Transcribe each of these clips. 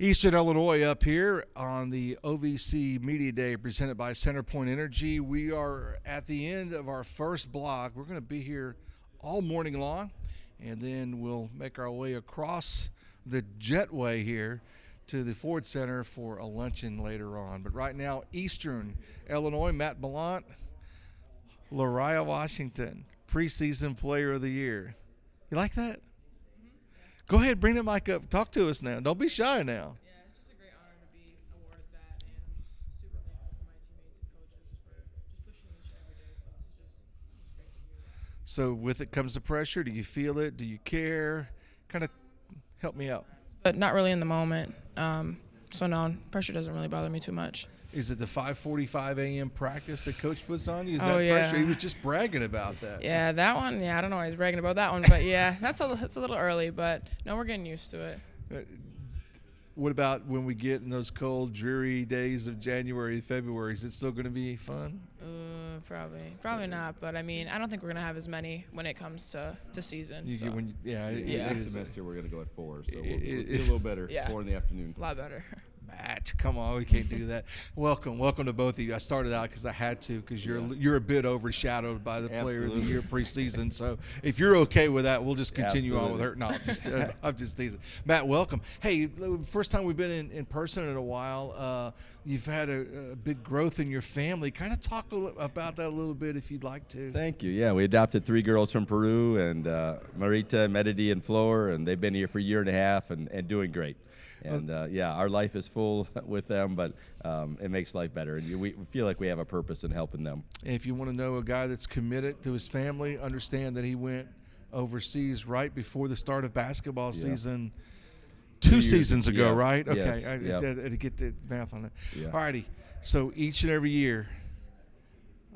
Eastern Illinois up here on the OVC Media Day presented by CenterPoint Energy. We are at the end of our first block. We're going to be here all morning long, and then we'll make our way across the jetway here to the Ford Center for a luncheon later on. But right now, Eastern Illinois, Matt Bollant, Lariah Washington, preseason player of the year. You like that? Go ahead, bring the mic up. Talk to us now. Don't be shy now. Yeah, it's just a great honor to be awarded that, and I'm just super thankful for my teammates and coaches for just pushing me each and every day. So it's great to hear that. So with it comes the pressure. Do you feel it? Do you care? Kind of help me out. But not really in the moment. So no, pressure doesn't really bother me too much. Is it the 5:45 a.m. practice that Coach puts on you? Is Oh, that yeah. pressure? He was just bragging about that. Yeah, that one. Yeah, I don't know why he's bragging about that one, but yeah, that's a little early. But no, we're getting used to it. What about when we get in those cold, dreary days of January, February? Is it still going to be fun? Probably not. But I mean, I don't think we're gonna have as many when it comes to season. You so. get when, yeah, Next semester we're going to go at 4, so we'll do a little better. Yeah. 4 in the afternoon. A lot better. Matt, come on, we can't do that. Welcome to both of you. I started out because I had to, because you're a bit overshadowed by the player of the year preseason. So if you're okay with that, we'll just continue on with her. No, I'm just teasing. Matt, welcome. Hey, first time we've been in person in a while. You've had a big growth in your family. Kind of talk about that a little bit if you'd like to. Thank you. Yeah, we adopted 3 girls from Peru, and Marita, Medidi, and Flor, and they've been here for a year and a half and doing great. And our life is full with them, but it makes life better. And we feel like we have a purpose in helping them. If you want to know a guy that's committed to his family, understand that he went overseas right before the start of basketball season 2 seasons ago, right? Okay, yes. I had to get the math on that. Yeah. All righty. So each and every year,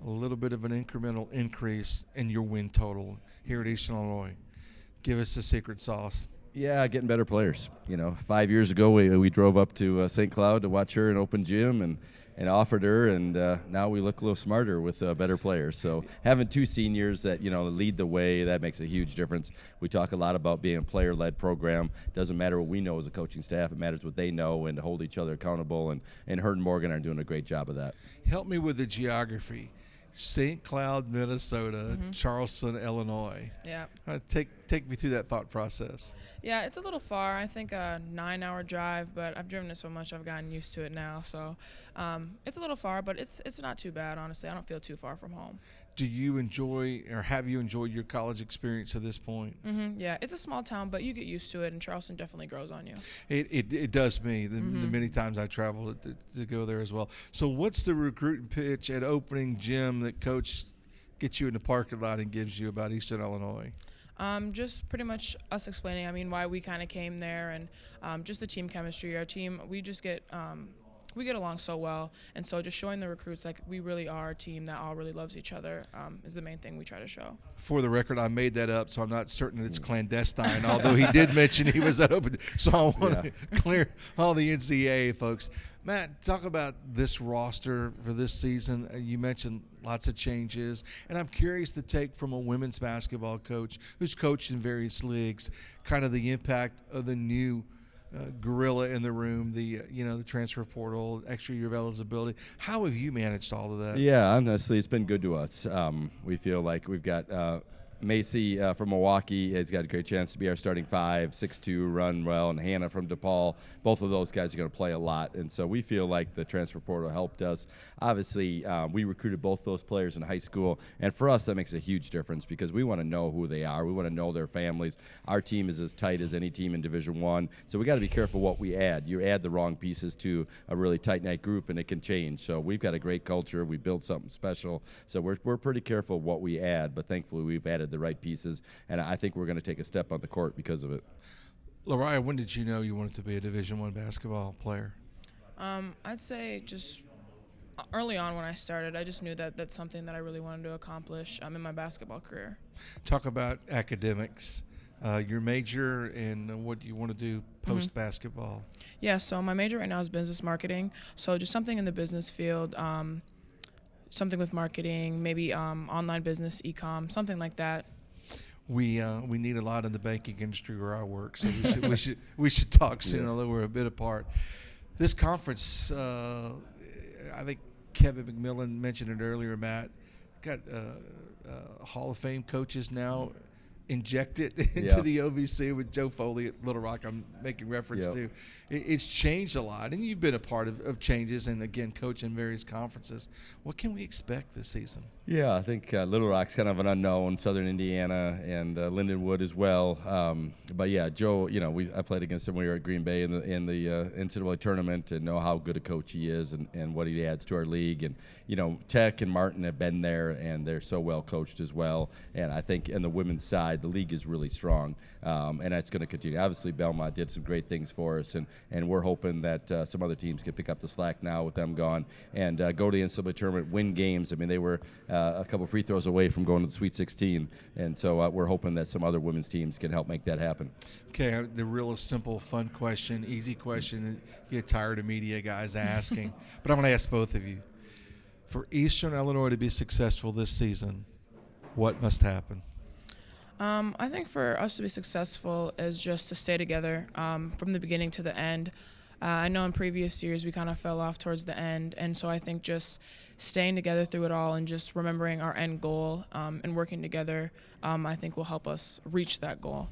a little bit of an incremental increase in your win total here at Eastern Illinois. Give us the secret sauce. Yeah, getting better players. 5 years ago we drove up to St. Cloud to watch her in open gym and offered her, and now we look a little smarter with better players. So having 2 seniors that lead the way, that makes a huge difference. We talk a lot about being a player-led program. Doesn't matter what we know as a coaching staff; it matters what they know, and to hold each other accountable. And Hurt and Morgan are doing a great job of that. Help me with the geography. St. Cloud, Minnesota, Charleston, Illinois. Yeah. Take me through that thought process. Yeah, it's a little far. I think a 9-hour drive, but I've driven it so much I've gotten used to it now. So it's a little far, but it's not too bad, honestly. I don't feel too far from home. Do you enjoy, or have you enjoyed your college experience to this point? Yeah, it's a small town, but you get used to it, and Charleston definitely grows on you. It does me, the many times I travel to go there as well. So what's the recruiting pitch at opening gym that Coach gets you in the parking lot and gives you about Eastern Illinois? Just pretty much us explaining, why we kind of came there, and just the team chemistry. Our team, we just get along so well, and so just showing the recruits like we really are a team that all really loves each other is the main thing we try to show. For the record, I made that up, so I'm not certain that it's clandestine, although he did mention he was at open. So I want to clear all the NCAA folks. Matt, talk about this roster for this season. You mentioned lots of changes, and I'm curious to take from a women's basketball coach who's coached in various leagues, kind of the impact of the new gorilla in the room, the transfer portal, extra year of eligibility. How have you managed all of that? Yeah, honestly, it's been good to us. We feel like we've got Macy from Milwaukee has got a great chance to be our starting 5, 6'2", run well, and Hannah from DePaul. Both of those guys are going to play a lot, and so we feel like the transfer portal helped us. Obviously, we recruited both those players in high school, and for us that makes a huge difference because we want to know who they are. We want to know their families. Our team is as tight as any team in Division I, so we got to be careful what we add. You add the wrong pieces to a really tight-knit group, and it can change. So we've got a great culture. We build something special, so we're pretty careful what we add, but thankfully we've added the right pieces, and I think we're going to take a step on the court because of it. Lariah, when did you know you wanted to be a Division I basketball player? I'd say just early on when I started, I just knew that that's something that I really wanted to accomplish in my basketball career. Talk about academics, your major, and what you want to do post-basketball. Yeah, so my major right now is business marketing, so just something in the business field, something with marketing, maybe online business, e-com, something like that. We need a lot in the banking industry where I work, so we should talk soon, although we're a bit apart. This conference, I think Kevin McMillan mentioned it earlier, Matt, got Hall of Fame coaches now injected into the OVC with Joe Foley at Little Rock. I'm making reference to. It's changed a lot, and you've been a part of changes, and again, coaching various conferences. What can we expect this season? Yeah, I think Little Rock's kind of an unknown. Southern Indiana and Lindenwood as well. But yeah, Joe. I played against him when we were at Green Bay in the NCAA tournament, and know how good a coach he is and what he adds to our league. And Tech and Martin have been there, and they're so well coached as well. And I think in the women's side, the league is really strong, and that's going to continue. Obviously, Belmont did some great things for us, and we're hoping that some other teams can pick up the slack now with them gone and go to the NCAA tournament, win games. I mean, they were a couple free throws away from going to the Sweet 16, and so we're hoping that some other women's teams can help make that happen. Okay, the real simple, fun question, easy question. You get tired of media guys asking, but I'm going to ask both of you. For Eastern Illinois to be successful this season, what must happen? I think for us to be successful is just to stay together from the beginning to the end. I know in previous years we kind of fell off towards the end, and so I think just staying together through it all and just remembering our end goal and working together, I think will help us reach that goal.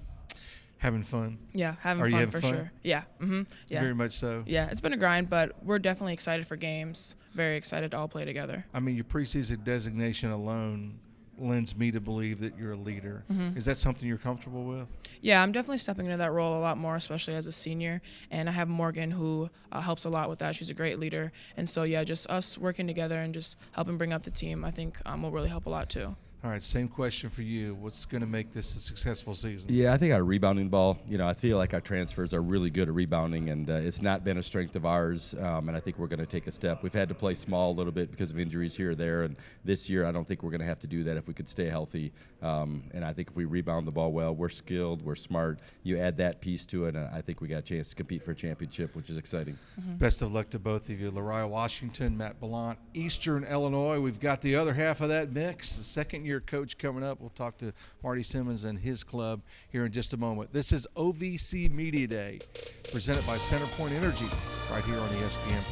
Having fun? Yeah, having fun for sure. Yeah. Mm-hmm. Yeah. Very much so. Yeah, it's been a grind, but we're definitely excited for games. Very excited to all play together. I mean, your preseason designation alone lends me to believe that you're a leader. Mm-hmm. Is that something you're comfortable with? Yeah, I'm definitely stepping into that role a lot more, especially as a senior. And I have Morgan who helps a lot with that. She's a great leader. And so, yeah, just us working together and just helping bring up the team, I think will really help a lot too. All right, same question for you. What's going to make this a successful season? Yeah, I think our rebounding ball. I feel like our transfers are really good at rebounding, and it's not been a strength of ours, and I think we're going to take a step. We've had to play small a little bit because of injuries here or there, and this year I don't think we're going to have to do that if we could stay healthy. And I think if we rebound the ball well, we're skilled, we're smart. You add that piece to it, and I think we got a chance to compete for a championship, which is exciting. Mm-hmm. Best of luck to both of you. Lariah Washington, Matt Bollant, Eastern Illinois. We've got the other half of that mix, the second-year coach coming up. We'll talk to Marty Simmons and his club here in just a moment. This is OVC Media Day, presented by CenterPoint Energy, right here on ESPN+.